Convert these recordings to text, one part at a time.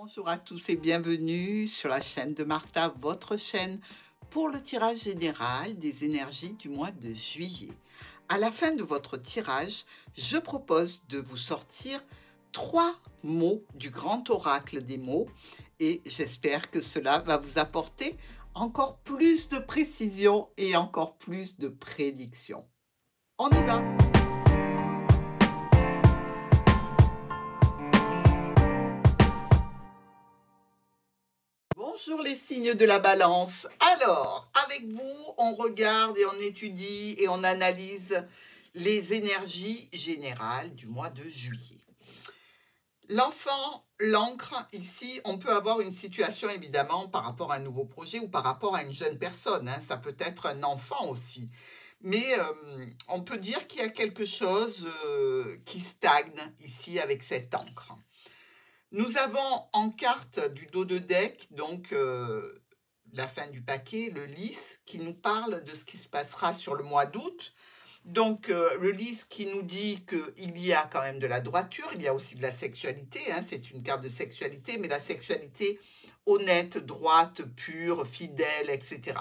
Bonjour à tous et bienvenue sur la chaîne de Martha, votre chaîne pour le tirage général des énergies du mois de juillet. À la fin de votre tirage, je propose de vous sortir 3 mots du grand oracle des mots et j'espère que cela va vous apporter encore plus de précision et encore plus de prédiction. On y va! Bonjour les signes de la balance. Alors, avec vous, on regarde et on étudie et on analyse les énergies générales du mois de juillet. L'enfant, l'encre, ici, on peut avoir une situation évidemment par rapport à un nouveau projet ou par rapport à une jeune personne. Ça peut être un enfant aussi. Mais on peut dire qu'il y a quelque chose qui stagne ici avec cette encre. Nous avons en carte du dos de deck, donc la fin du paquet, le lys, qui nous parle de ce qui se passera sur le mois d'août. Donc le lys qui nous dit qu'il y a quand même de la droiture, il y a aussi de la sexualité, c'est une carte de sexualité, mais la sexualité honnête, droite, pure, fidèle, etc.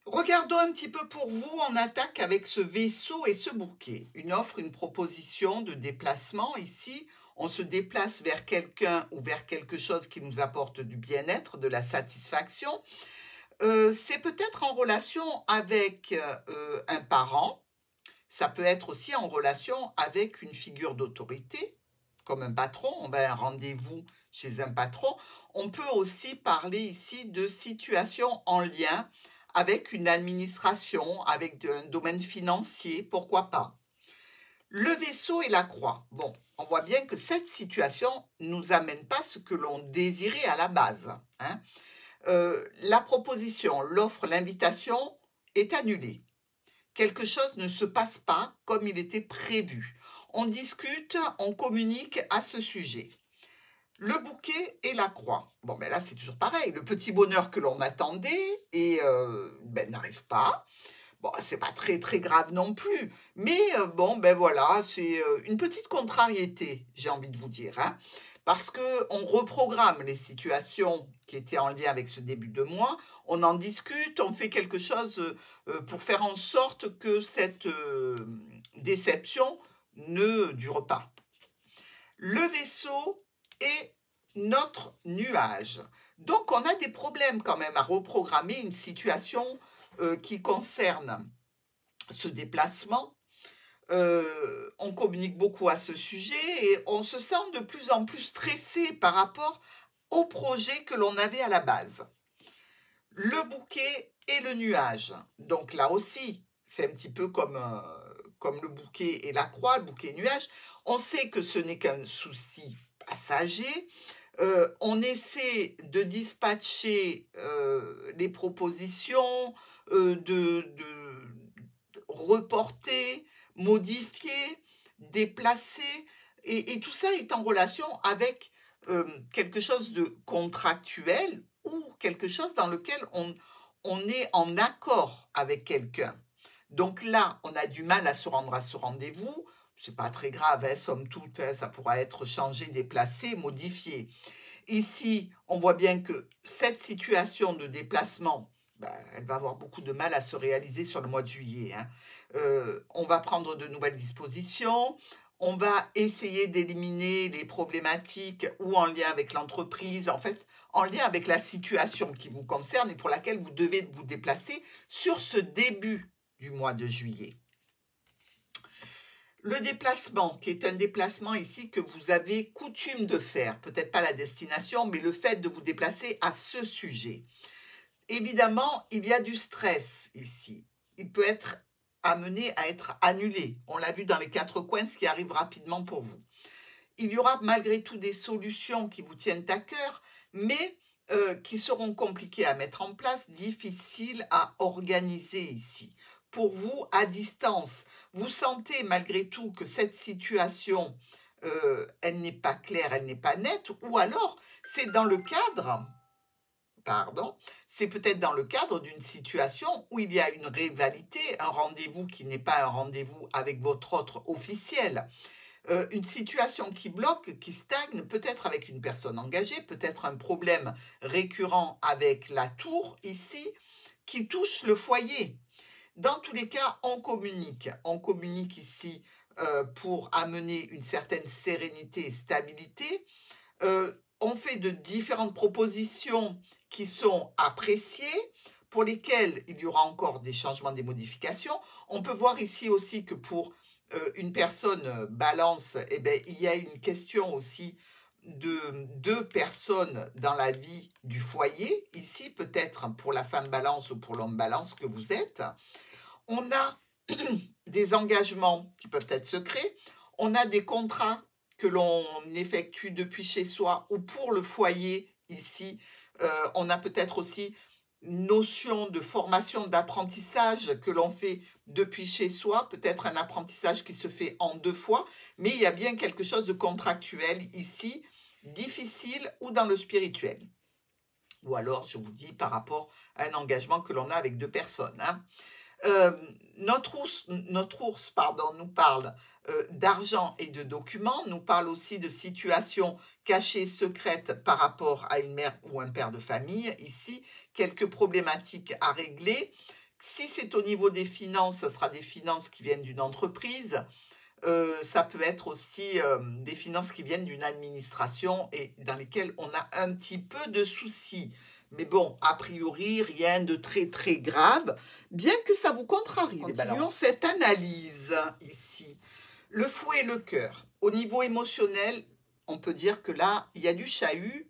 Regardons un petit peu pour vous, on attaque avec ce vaisseau et ce bouquet. Une offre, une proposition de déplacement ici. On se déplace vers quelqu'un ou vers quelque chose qui nous apporte du bien-être, de la satisfaction. C'est peut-être en relation avec un parent. Ça peut être aussi en relation avec une figure d'autorité, comme un patron. On va à un rendez-vous chez un patron. On peut aussi parler ici de situations en lien avec une administration, avec un domaine financier, pourquoi pas. Le vaisseau et la croix. Bon, on voit bien que cette situation ne nous amène pas ce que l'on désirait à la base. La proposition, l'offre, l'invitation est annulée. Quelque chose ne se passe pas comme il était prévu. On discute, on communique à ce sujet. Le bouquet et la croix. Bon, ben là, c'est toujours pareil. Le petit bonheur que l'on attendait et n'arrive pas. Bon, c'est pas très très grave non plus. Mais bon, ben voilà, c'est une petite contrariété, j'ai envie de vous dire. Parce qu'on reprogramme les situations qui étaient en lien avec ce début de mois. On en discute, on fait quelque chose pour faire en sorte que cette déception ne dure pas. Le vaisseau et notre nuage. Donc, on a des problèmes quand même à reprogrammer une situation qui concerne ce déplacement. On communique beaucoup à ce sujet et on se sent de plus en plus stressé par rapport au projet que l'on avait à la base. Le bouquet et le nuage. Donc là aussi, c'est un petit peu comme le bouquet et la croix, le bouquet et le nuage. On sait que ce n'est qu'un souci passager. On essaie de dispatcher les propositions, de reporter, modifier, déplacer, et tout ça est en relation avec quelque chose de contractuel ou quelque chose dans lequel on est en accord avec quelqu'un. Donc là, on a du mal à se rendre à ce rendez-vous. C'est pas très grave, somme toute, ça pourra être changé, déplacé, modifié. Ici, on voit bien que cette situation de déplacement, elle va avoir beaucoup de mal à se réaliser sur le mois de juillet. On va prendre de nouvelles dispositions, on va essayer d'éliminer les problématiques ou en lien avec l'entreprise, en fait, en lien avec la situation qui vous concerne et pour laquelle vous devez vous déplacer sur ce début du mois de juillet. Le déplacement, qui est un déplacement ici que vous avez coutume de faire, peut-être pas la destination, mais le fait de vous déplacer à ce sujet. Évidemment, il y a du stress ici. Il peut être amené à être annulé. On l'a vu dans les 4 coins, ce qui arrive rapidement pour vous. Il y aura malgré tout des solutions qui vous tiennent à cœur, mais qui seront compliquées à mettre en place, difficiles à organiser ici. Pour vous, à distance, vous sentez malgré tout que cette situation, elle n'est pas claire, elle n'est pas nette, ou alors c'est dans le cadre, c'est peut-être dans le cadre d'une situation où il y a une rivalité, un rendez-vous qui n'est pas un rendez-vous avec votre autre officiel. Une situation qui bloque, qui stagne, peut-être avec une personne engagée, peut-être un problème récurrent avec la tour ici, qui touche le foyer. Dans tous les cas, on communique. On communique ici pour amener une certaine sérénité et stabilité. On fait de différentes propositions qui sont appréciées, pour lesquelles il y aura encore des changements, des modifications. On peut voir ici aussi que pour une personne balance, eh bien, il y a une question aussi de deux personnes dans la vie du foyer. Ici, peut-être pour la femme balance ou pour l'homme balance que vous êtes. On a des engagements qui peuvent être secrets. On a des contrats que l'on effectue depuis chez soi ou pour le foyer ici. On a peut-être aussi une notion de formation, d'apprentissage que l'on fait depuis chez soi, peut-être un apprentissage qui se fait en 2 fois, mais il y a bien quelque chose de contractuel ici, difficile ou dans le spirituel. Ou alors, je vous dis, par rapport à un engagement que l'on a avec 2 personnes, hein. Notre ours pardon, nous parle d'argent et de documents, nous parle aussi de situations cachées, secrètes par rapport à une mère ou un père de famille. Ici, quelques problématiques à régler. Si c'est au niveau des finances, ce sera des finances qui viennent d'une entreprise. Ça peut être aussi des finances qui viennent d'une administration et dans lesquelles on a un petit peu de soucis. Mais bon, a priori, rien de très très grave, bien que ça vous contrarie. Continuons cette analyse ici. Le fouet et le cœur. Au niveau émotionnel, on peut dire que là, il y a du chahut.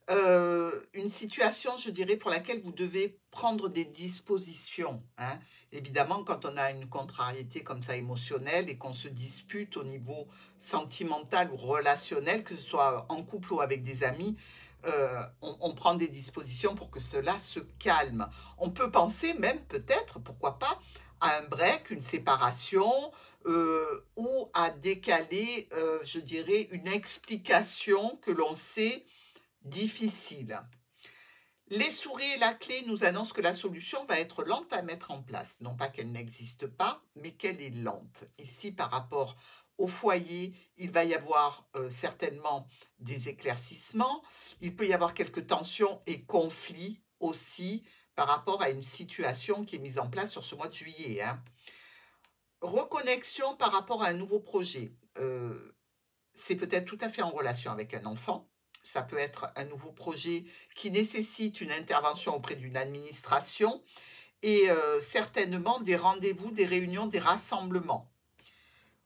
Une situation, je dirais, pour laquelle vous devez prendre des dispositions, hein. Évidemment, quand on a une contrariété comme ça émotionnelle et qu'on se dispute au niveau sentimental ou relationnel, que ce soit en couple ou avec des amis, on prend des dispositions pour que cela se calme. On peut penser même peut-être, pourquoi pas, à un break, une séparation, ou à décaler, je dirais, une explication que l'on sait difficile. Les souris et la clé nous annoncent que la solution va être lente à mettre en place. Non pas qu'elle n'existe pas, mais qu'elle est lente. Ici, par rapport au foyer, il va y avoir certainement des éclaircissements. Il peut y avoir quelques tensions et conflits aussi par rapport à une situation qui est mise en place sur ce mois de juillet, hein. Reconnexion par rapport à un nouveau projet. C'est peut-être tout à fait en relation avec un enfant. Ça peut être un nouveau projet qui nécessite une intervention auprès d'une administration et certainement des rendez-vous, des réunions, des rassemblements.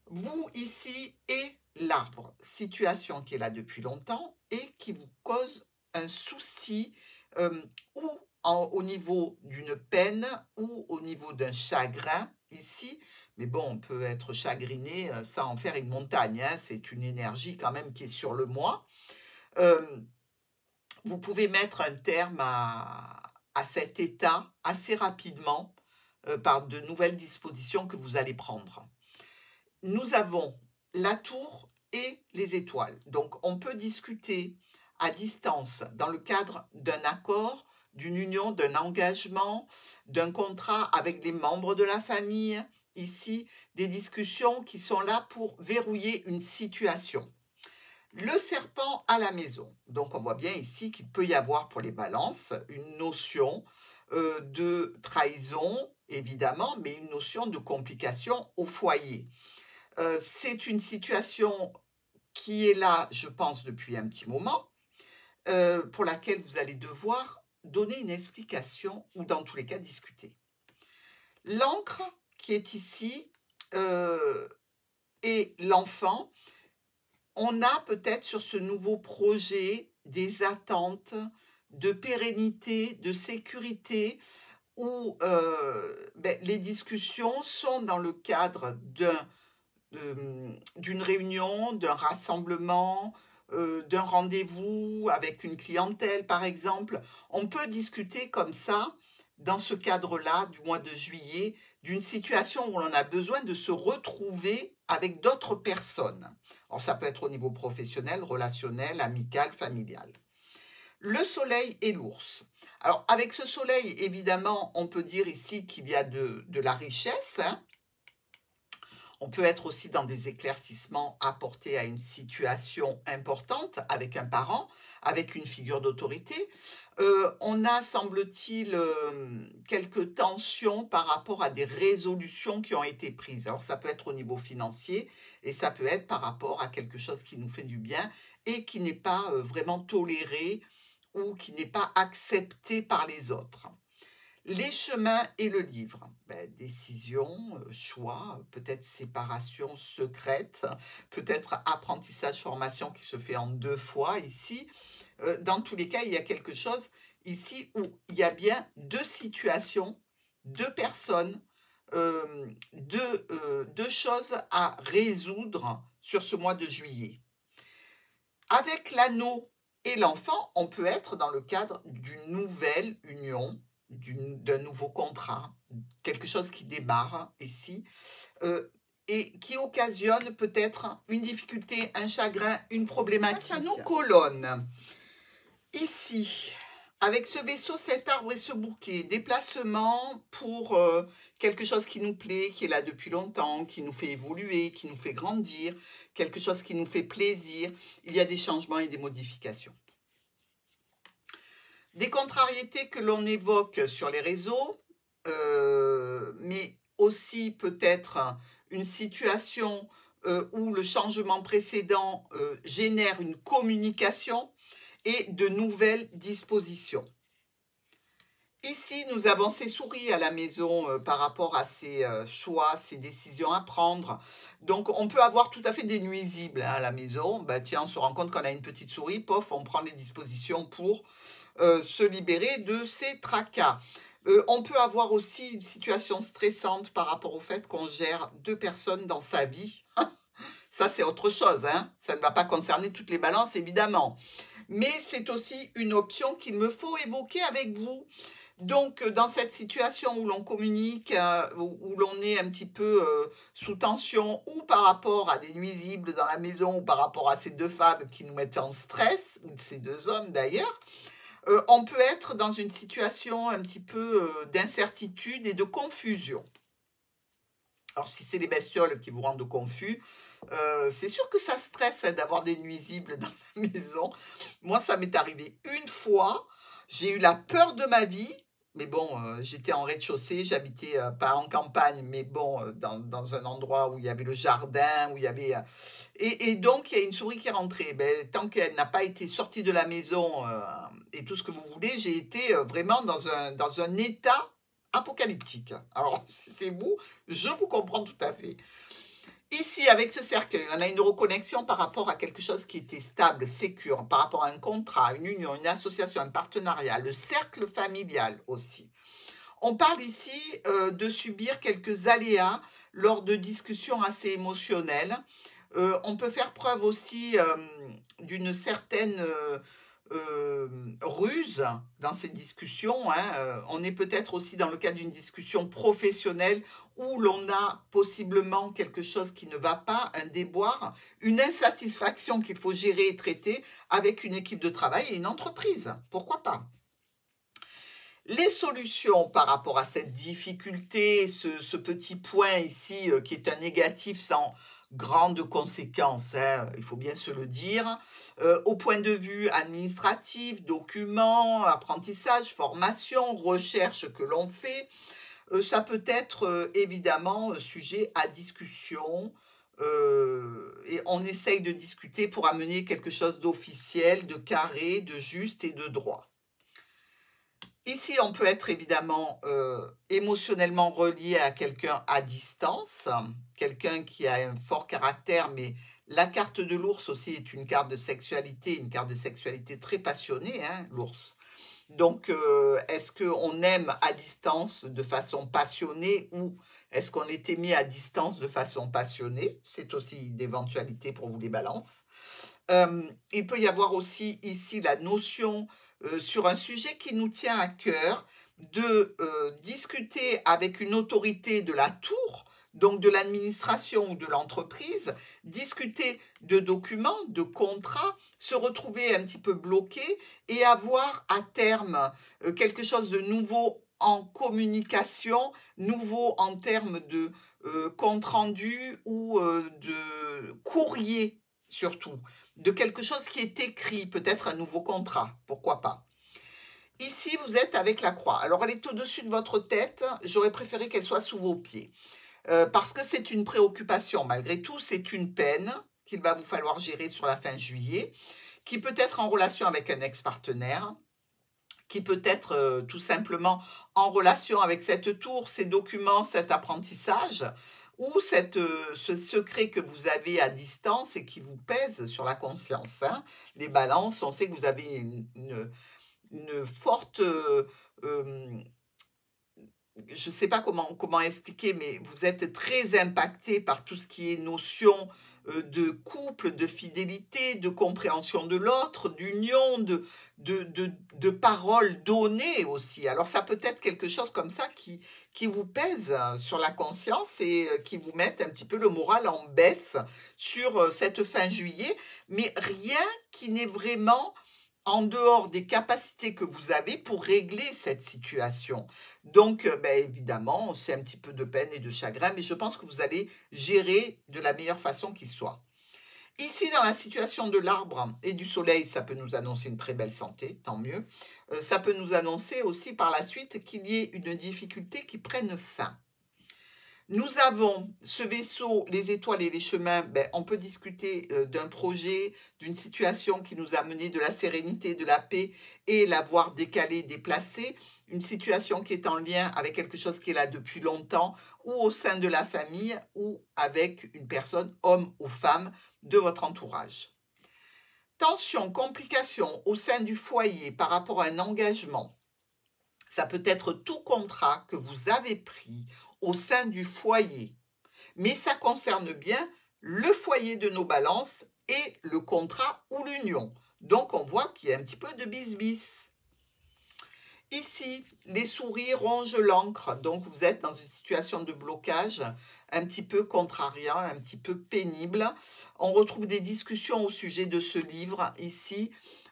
Vous, ici, et l'arbre, situation qui est là depuis longtemps et qui vous cause un souci ou au niveau d'une peine ou au niveau d'un chagrin ici. Mais bon, on peut être chagriné sans en faire une montagne, hein. C'est une énergie quand même qui est sur le moi. Vous pouvez mettre un terme à cet état assez rapidement par de nouvelles dispositions que vous allez prendre. Nous avons la tour et les étoiles. Donc, on peut discuter à distance dans le cadre d'un accord, d'une union, d'un engagement, d'un contrat avec des membres de la famille. Ici, des discussions qui sont là pour verrouiller une situation. Le serpent à la maison. Donc, on voit bien ici qu'il peut y avoir pour les balances une notion de trahison, évidemment, mais une notion de complication au foyer. C'est une situation qui est là, je pense, depuis un petit moment, pour laquelle vous allez devoir donner une explication ou dans tous les cas discuter. L'encre qui est ici et l'enfant, on a peut-être sur ce nouveau projet des attentes de pérennité, de sécurité, où les discussions sont dans le cadre d'une réunion, d'un rassemblement, d'un rendez-vous avec une clientèle, par exemple. On peut discuter comme ça, dans ce cadre-là, du mois de juillet, d'une situation où on a besoin de se retrouver avec d'autres personnes. Alors, ça peut être au niveau professionnel, relationnel, amical, familial. Le soleil et l'ours. Alors, avec ce soleil, évidemment, on peut dire ici qu'il y a de la richesse, hein. On peut être aussi dans des éclaircissements apportés à une situation importante avec un parent, avec une figure d'autorité. On a, semble-t-il, quelques tensions par rapport à des résolutions qui ont été prises. Alors ça peut être au niveau financier et ça peut être par rapport à quelque chose qui nous fait du bien et qui n'est pas vraiment toléré ou qui n'est pas accepté par les autres. Les chemins et le livre. Décision, choix, peut-être séparation secrète, peut-être apprentissage, formation qui se fait en 2 fois ici. Dans tous les cas, il y a quelque chose ici où il y a bien 2 situations, 2 personnes, 2 choses à résoudre sur ce mois de juillet. Avec l'anneau et l'enfant, on peut être dans le cadre d'une nouvelle union, d'un nouveau contrat, quelque chose qui démarre ici, et qui occasionne peut-être une difficulté, un chagrin, une problématique. Face à nos colonnes, ici, avec ce vaisseau, cet arbre et ce bouquet, déplacement pour quelque chose qui nous plaît, qui est là depuis longtemps, qui nous fait évoluer, qui nous fait grandir, quelque chose qui nous fait plaisir, il y a des changements et des modifications. Des contrariétés que l'on évoque sur les réseaux, mais aussi peut-être une situation où le changement précédent génère une communication et de nouvelles dispositions. Ici, nous avons ces souris à la maison par rapport à ces choix, ces décisions à prendre. Donc, on peut avoir tout à fait des nuisibles à la maison. Tiens, on se rend compte qu'on a une petite souris, pof, on prend les dispositions pour se libérer de ces tracas. On peut avoir aussi une situation stressante par rapport au fait qu'on gère 2 personnes dans sa vie. Ça, c'est autre chose, hein. Ça ne va pas concerner toutes les balances, évidemment. Mais c'est aussi une option qu'il me faut évoquer avec vous. Donc, dans cette situation où l'on communique, où l'on est un petit peu sous tension, ou par rapport à des nuisibles dans la maison, ou par rapport à ces 2 femmes qui nous mettent en stress, ou ces 2 hommes d'ailleurs, on peut être dans une situation un petit peu d'incertitude et de confusion. Alors, si c'est les bestioles qui vous rendent confus, c'est sûr que ça stresse d'avoir des nuisibles dans la maison. Moi, ça m'est arrivé une fois. J'ai eu la peur de ma vie. Mais bon, j'étais en rez-de-chaussée, j'habitais pas en campagne, mais bon, dans un endroit où il y avait le jardin, où il y avait... Et donc, il y a une souris qui est rentrée. Tant qu'elle n'a pas été sortie de la maison et tout ce que vous voulez, j'ai été vraiment dans un état apocalyptique. Alors, c'est vous, je vous comprends tout à fait. Ici, avec ce cercueil, on a une reconnexion par rapport à quelque chose qui était stable, sécure, par rapport à un contrat, une union, une association, un partenariat, le cercle familial aussi. On parle ici de subir quelques aléas lors de discussions assez émotionnelles. On peut faire preuve aussi d'une certaine ruse dans ces discussions. On est peut-être aussi dans le cadre d'une discussion professionnelle où l'on a possiblement quelque chose qui ne va pas, un déboire, une insatisfaction qu'il faut gérer et traiter avec une équipe de travail et une entreprise. Pourquoi pas? Les solutions par rapport à cette difficulté, ce petit point ici qui est un négatif sans grandes conséquences, il faut bien se le dire, au point de vue administratif, documents, apprentissage, formation, recherche que l'on fait, ça peut être évidemment sujet à discussion et on essaye de discuter pour amener quelque chose d'officiel, de carré, de juste et de droit. Ici, on peut être évidemment émotionnellement relié à quelqu'un à distance, quelqu'un qui a un fort caractère, mais la carte de l'ours aussi est une carte de sexualité très passionnée, l'ours. Donc, est-ce qu'on aime à distance de façon passionnée ou est-ce qu'on est aimé à distance de façon passionnée? C'est aussi d'éventualité pour vous les balances. Il peut y avoir aussi ici la notion sur un sujet qui nous tient à cœur de discuter avec une autorité de la tour, donc de l'administration ou de l'entreprise, discuter de documents, de contrats, se retrouver un petit peu bloqué et avoir à terme quelque chose de nouveau en communication, nouveau en termes de compte-rendu ou de courrier surtout, de quelque chose qui est écrit, peut-être un nouveau contrat, pourquoi pas. Ici, vous êtes avec la croix. Alors, elle est au-dessus de votre tête. J'aurais préféré qu'elle soit sous vos pieds. Parce que c'est une préoccupation. Malgré tout, c'est une peine qu'il va vous falloir gérer sur la fin juillet, qui peut être en relation avec un ex-partenaire, qui peut être tout simplement en relation avec cette tour, ces documents, cet apprentissage, ou ce secret que vous avez à distance et qui vous pèse sur la conscience. Hein. Les balances, on sait que vous avez une forte... je ne sais pas comment expliquer, mais vous êtes très impacté par tout ce qui est notion de couple, de fidélité, de compréhension de l'autre, d'union, de paroles données aussi. Alors ça peut être quelque chose comme ça qui vous pèse sur la conscience et qui vous met un petit peu le moral en baisse sur cette fin juillet, mais rien qui n'est vraiment en dehors des capacités que vous avez pour régler cette situation. Donc, évidemment, c'est un petit peu de peine et de chagrin, mais je pense que vous allez gérer de la meilleure façon qui soit. Ici, dans la situation de l'arbre et du soleil, ça peut nous annoncer une très belle santé, tant mieux. Ça peut nous annoncer aussi par la suite qu'il y ait une difficulté qui prenne fin. Nous avons ce vaisseau, les étoiles et les chemins, on peut discuter d'un projet, d'une situation qui nous a mené de la sérénité, de la paix et l'avoir décalé, déplacé, une situation qui est en lien avec quelque chose qui est là depuis longtemps ou au sein de la famille ou avec une personne, homme ou femme, de votre entourage. Tension, complications au sein du foyer par rapport à un engagement. Ça peut être tout contrat que vous avez pris au sein du foyer, mais ça concerne bien le foyer de nos balances et le contrat ou l'union. Donc, on voit qu'il y a un petit peu de bis-bis. Ici, les souris rongent l'encre, donc vous êtes dans une situation de blocage un petit peu contrariant, un petit peu pénible. On retrouve des discussions au sujet de ce livre ici.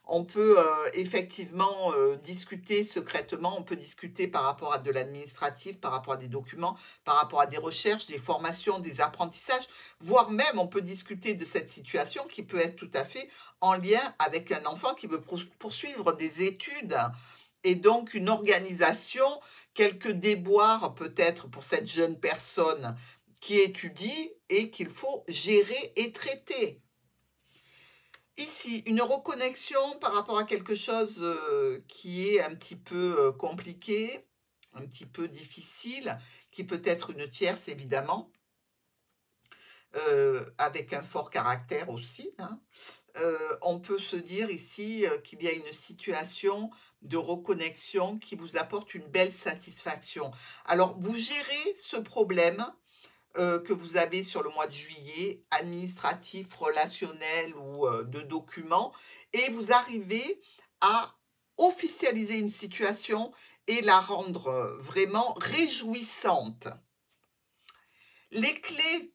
On peut effectivement discuter secrètement, on peut discuter par rapport à de l'administratif, par rapport à des documents, par rapport à des recherches, des formations, des apprentissages, voire même on peut discuter de cette situation qui peut être tout à fait en lien avec un enfant qui veut poursuivre des études et donc une organisation, quelques déboires peut-être pour cette jeune personne qui étudie et qu'il faut gérer et traiter. Ici, une reconnexion par rapport à quelque chose qui est un petit peu compliqué, un petit peu difficile, qui peut être une tierce évidemment, avec un fort caractère aussi. Hein. On peut se dire ici qu'il y a une situation de reconnexion qui vous apporte une belle satisfaction. Alors, vous gérez ce problème que vous avez sur le mois de juillet, administratif, relationnel ou de documents, et vous arrivez à officialiser une situation et la rendre vraiment réjouissante. Les clés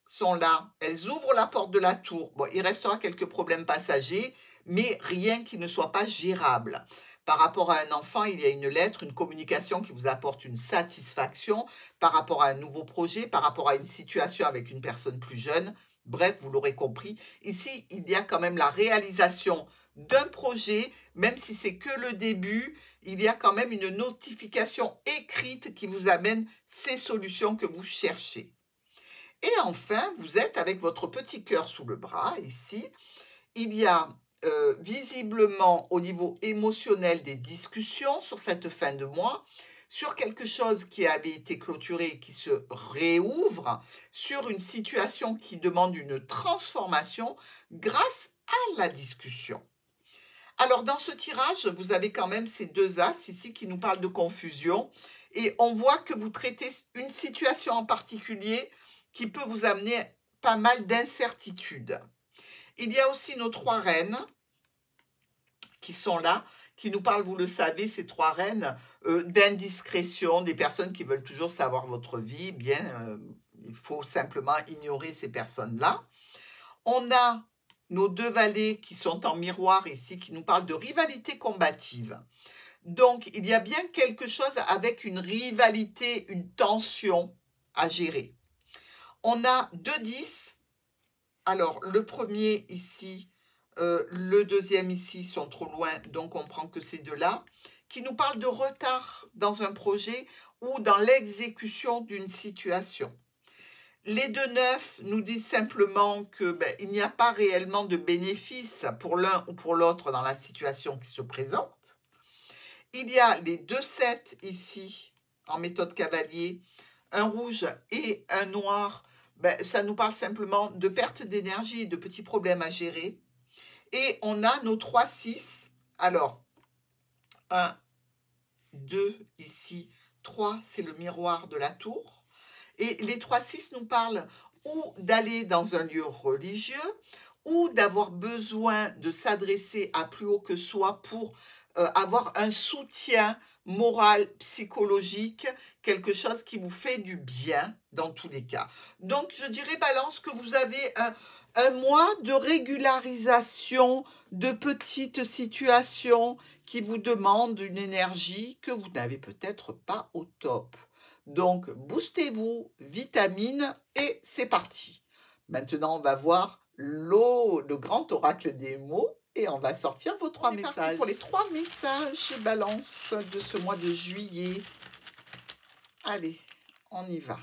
sont là, elles ouvrent la porte de la tour. Bon, il restera quelques problèmes passagers, mais rien qui ne soit pas gérable. Par rapport à un enfant, il y a une lettre, une communication qui vous apporte une satisfaction par rapport à un nouveau projet, par rapport à une situation avec une personne plus jeune. Bref, vous l'aurez compris, ici, il y a quand même la réalisation d'un projet, même si c'est que le début, il y a quand même une notification écrite qui vous amène ces solutions que vous cherchez. Et enfin, vous êtes avec votre petit cœur sous le bras, ici. Il y a visiblement au niveau émotionnel des discussions sur cette fin de mois, sur quelque chose qui avait été clôturé et qui se réouvre, sur une situation qui demande une transformation grâce à la discussion. Alors, dans ce tirage, vous avez quand même ces deux as ici qui nous parlent de confusion et on voit que vous traitez une situation en particulier qui peut vous amener pas mal d'incertitudes. Il y a aussi nos trois reines qui sont là, qui nous parlent, vous le savez, ces trois reines, d'indiscrétion, des personnes qui veulent toujours savoir votre vie. Bien, il faut simplement ignorer ces personnes-là. On a nos deux valets qui sont en miroir ici, qui nous parlent de rivalité combative. Donc, il y a bien quelque chose avec une rivalité, une tension à gérer. On a 2-10. Alors, le premier ici, le deuxième ici sont trop loin, donc on prend que ces deux-là, qui nous parlent de retard dans un projet ou dans l'exécution d'une situation. Les 2-9 nous disent simplement que il n'y a pas réellement de bénéfice pour l'un ou pour l'autre dans la situation qui se présente. Il y a les 2-7 ici, en méthode cavalier, un rouge et un noir. Ça nous parle simplement de perte d'énergie, de petits problèmes à gérer. Et on a nos 3-6. Alors, 1, 2 ici, 3, c'est le miroir de la tour. Et les 3-6 nous parlent ou d'aller dans un lieu religieux, ou d'avoir besoin de s'adresser à plus haut que soi pour avoir un soutien moral, psychologique, quelque chose qui vous fait du bien dans tous les cas. Donc, je dirais, Balance, que vous avez un mois de régularisation de petites situations qui vous demandent une énergie que vous n'avez peut-être pas au top. Donc, boostez-vous, vitamine, et c'est parti. Maintenant, on va voir le grand oracle des mots, et on va sortir vos 3 messages. C'est parti pour les 3 messages Balance de ce mois de juillet. Allez, on y va.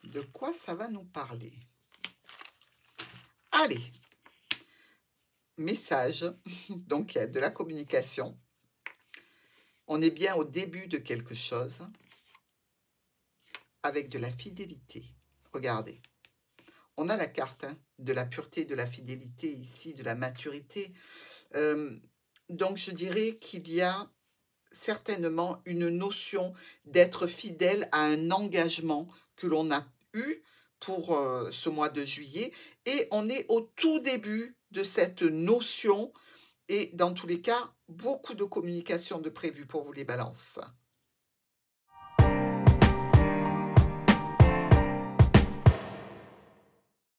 De quoi ça va nous parler? Allez, message, donc il y a de la communication. On est bien au début de quelque chose avec de la fidélité. Regardez, on a la carte de la pureté, de la fidélité ici, de la maturité. Donc je dirais qu'il y a certainement une notion d'être fidèle à un engagement que l'on a eu pour ce mois de juillet. Et on est au tout début de cette notion. Et dans tous les cas, beaucoup de communication de prévu pour vous les balances.